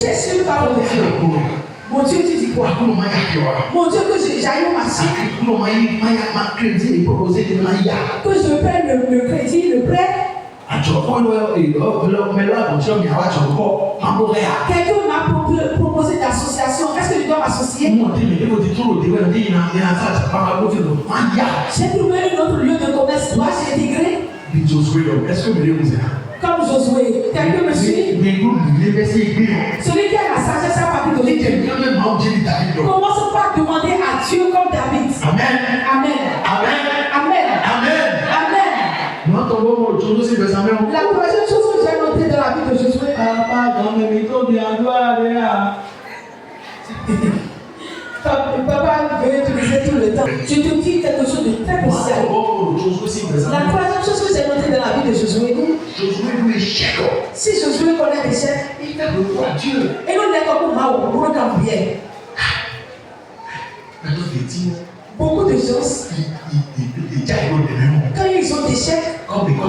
Jésus parle de Dieu. Mon Dieu, tu dis quoi? Mon Dieu, que j'aille au marché. Que je prenne le crédit, le prêt. Quelqu'un m'a proposé d'association. Est-ce que je dois m'associer? J'ai trouvé un autre lieu de commerce. Dois-je intégrer? Comme Josué. Quelqu'un me suit? Celui qui a la sagesse a pas pu donner Dieu. Commence par demander à Dieu comme David. Amen. Amen. Amen. Amen. Amen. Amen. La troisième chose que j'ai notée dans la vie de Josué. Papa veut utiliser tout le temps. Je te dis quelque chose de très spécial. La troisième chose que j'ai notée dans la vie de Josué. Si Josué connaît l'échec, il fait beaucoup à Dieu. Et nous n'est pas comme Mao, pour le cambier. Beaucoup de gens, quand ils ont des chèques, comme ils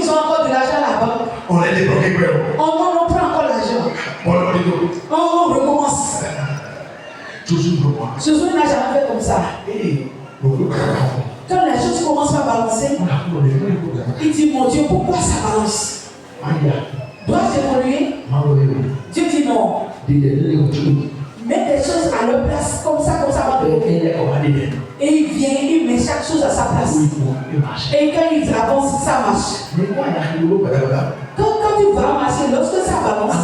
ont encore de l'argent là-bas, on prend encore l'argent. On recommence. Josué n'a jamais fait comme ça. Quand les choses commencent à balancer, il dit, mon Dieu, pourquoi ça balance? Dois-je évoluer? Dieu dit non. Mets des choses à leur place, comme ça, et il vient, il met chaque chose à sa place. Et quand il avance, ça marche. Quand tu vas marcher, lorsque ça balance,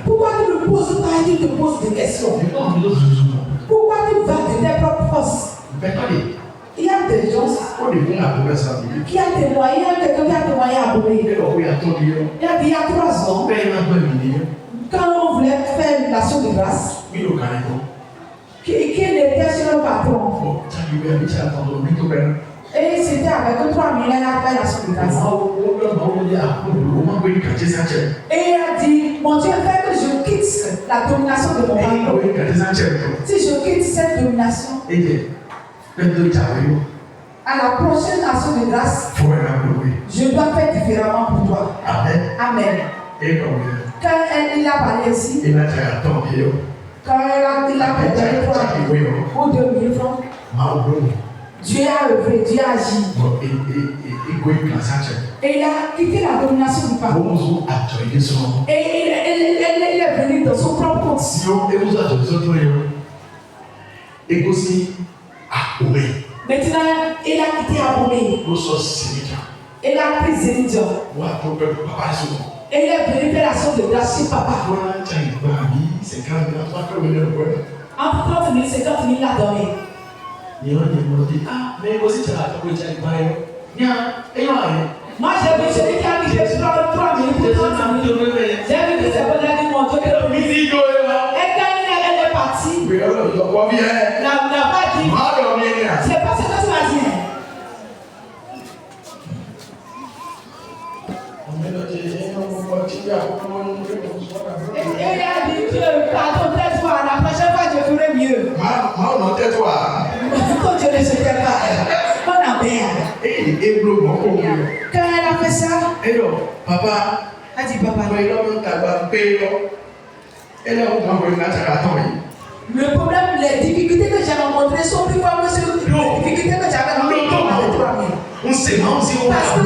pourquoi tu ne poses pas et tu te poses des questions? Pourquoi tu vas de tes propres forces? Il y a des gens qui a témoigné, quelqu'un qui a témoigné à Boulé. Il a dit il y a 3 ans, quand on voulait faire une action de grâce, qui était sur le patron. Et c'était avec 3 000 ans à faire l'action de grâce. Et il a dit, mon Dieu, fait que je quitte la domination de mon patron. Si je quitte cette domination, à la prochaine action de grâce, je dois faire différemment pour toi. Amen. Amen. Quand il a parlé ici, quand il a prêté 3 000 ou 2 000 francs, Dieu a œuvré, Dieu a agi. Et il a quitté la domination du patron. Et il est venu dans son propre compte. Maintenant, il a quitté Aboumé. Il a pris Zénidion. Et il est venu faire l'action de grâce chez papa. Entre 30 000 et 50 000, il a donné. Moi, j'ai vu celui qui a mis 3 000 pour 30 000. J'ai vu que c'est bon, il a dit mon Dieu. Et quand elle est partie, n'a pas dit. C'est pas ce que tu m'as dit. Et il a dit que pardon, tais-toi, la prochaine fois je ferai mieux. Quand Dieu ne se tait pas, on a bien. Quand elle a fait ça, papa, elle dit papa. Le problème, les difficultés que j'ai rencontrées sont plus fortes que les difficultés que j'avais rencontrées avec 3 000. Parce que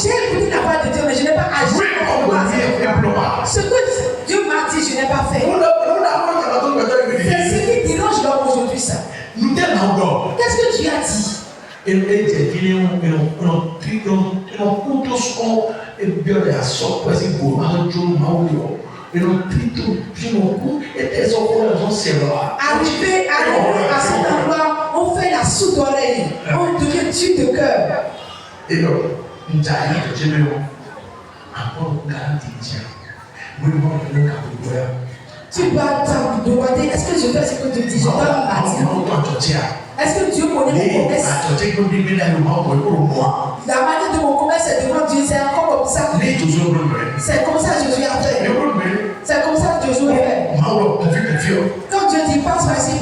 j'ai écouté la voix de Dieu, mais je n'ai pas agi. Ce que Dieu m'a dit, je n'ai pas fait. C'est ce qui dérange l'homme aujourd'hui, ça. Qu'est-ce que Dieu a dit? Arrivé à cet endroit, on fait la sourde oreille, on devient dur de cœur. Tu dois te demander, est-ce que je fais ce que tu dis? Je dois me bâtir. Est-ce que Dieu connaît mon commerce? La manière de mon commerce, c'est devant Dieu, c'est encore comme ça. C'est comme ça que Jésus a fait. C'est comme ça que Jésus a fait. Quand Dieu dit passe ici,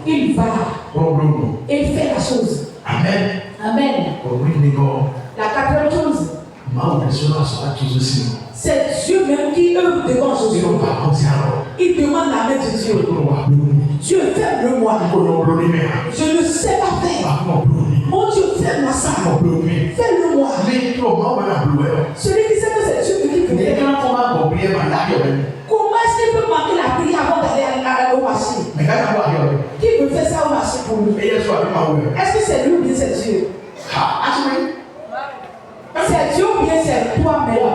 il va. Et il fait la chose. Amen. Amen. La 4e chose, c'est Dieu même qui œuvrent devant Josué. Il demande la main de Dieu. Dieu, ferme-le-moi. Je ne sais pas faire. Mon Dieu, fais-moi ça. Fais-le-moi. Celui qui sait que c'est Dieu qui peut faire. Comment est-ce qu'il peut manquer la prière avant d'aller au marché? Qui peut faire ça au marché pour lui? Est-ce que c'est lui ou bien c'est Dieu? C'est Dieu ou bien c'est toi-même?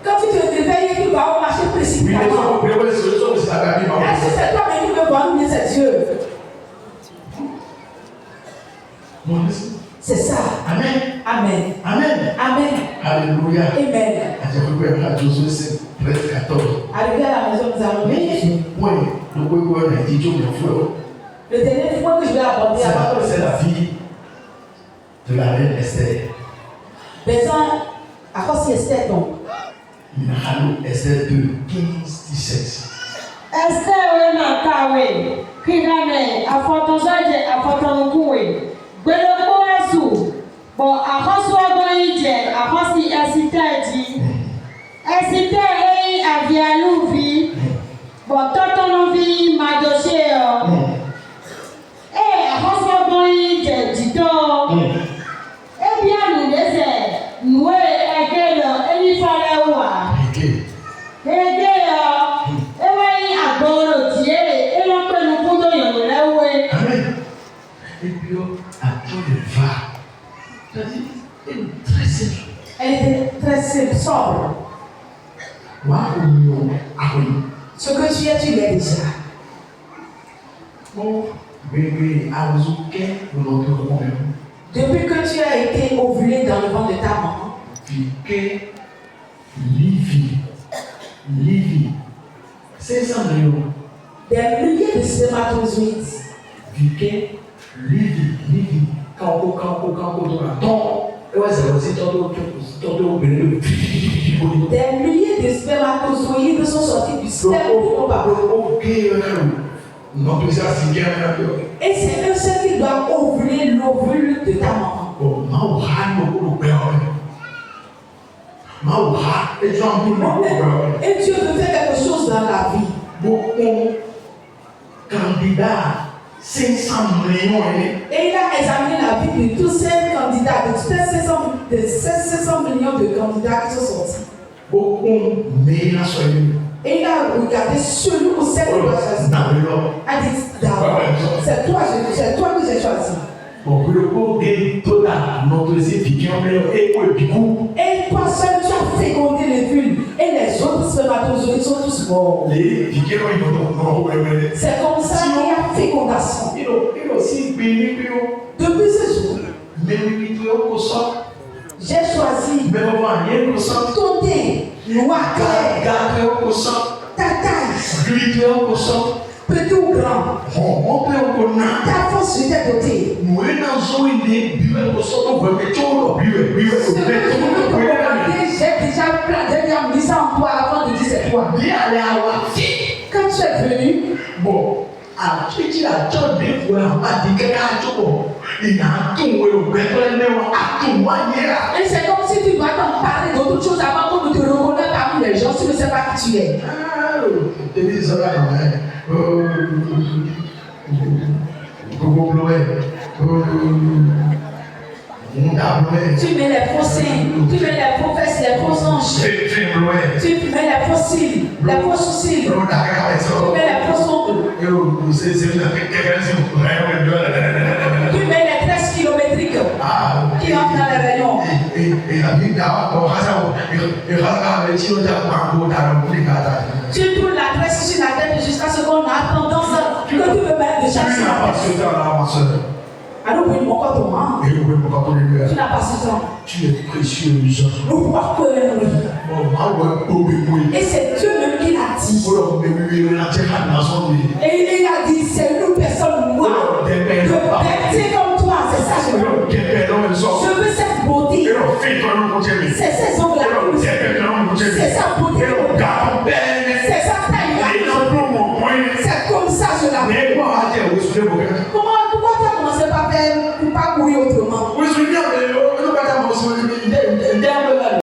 Quand tu te réveilles et tu vas au marché précipitamment, est-ce que c'est toi-même qui veux voir ou bien c'est Dieu? C'est ça. Amen. Amen. Amen. Amen. Alléluia. Amen. Josué 13-14. Arrivé à la maison, nous allons Le dernier point que je vais aborder c'est la vie de la reine Esther. À cause de Esther, donc. Esther 2, 15-17. Esther wena kawe kirane afotozaje afotonukuwe gbeloko asu bo akoso ogoyije akosi esiteji esite ei avialuvi bo totonovi madosheo akoso ogoyije jito ebianu dese nuwe egelo elifalewa egelo Et puis, à tout le va. C'est-à-dire, elle est très simple. Elle était très simple, sobre. Ce que tu es, tu l'es déjà. Bon, bébé, à vous depuis que tu as été ovulé dans le ventre de ta maman, Livy, 500 millions. Des milliers de spermatozoïdes. Livy, quand des milliers de spermatozoïdes sont sortis du sperme de ton papa. Et c'est un seul qui doit ovuler l'ovule de ta maman. Et Dieu veut faire quelque chose dans la vie. Beaucoup candidats, 500 millions. Et il a examiné la vie de tous ces candidats, de tous ces 500 millions de candidats qui sont sortis. Beaucoup meilleurs soyez. Et il a regardé celui ou celle qui doit choisir. A dit, c'est toi que j'ai choisi. Et toi seul, tu as fécondé les vulves. Et les autres spermatozoïdes sont tous morts. C'est comme ça qu'il y a fécondation. Depuis ce jour, j'ai choisi ton thé noir clair, ta taille, petit ou grand, ta force je t'ai doté. J'ai déjà mis ça en toi avant de dire c'est toi. Quand tu es venu, et c'est comme si tu dois t'en parler d'autre chose avant qu'on te reconnaisse parmi les gens, tu ne sais pas qui tu es. Tu mets les faux seins, tu mets les faux fesses, les faux hanches. Tu mets les faux cils, les faux sourcils. Tu mets les faux ongles. Tu mets les tresses kilométriques qui entrent dans les rayons. Tu tournes la tresse sur la tête jusqu'à ce qu'on a tendance que tu veux mettre de chaque semaine. Alors, oui, mon corps, tu n'as pas ce temps. Tu es précieuse. Et c'est Dieu même qui l'a dit. Et il a dit, c'est une personne noire, de bête comme toi, c'est ça que je veux.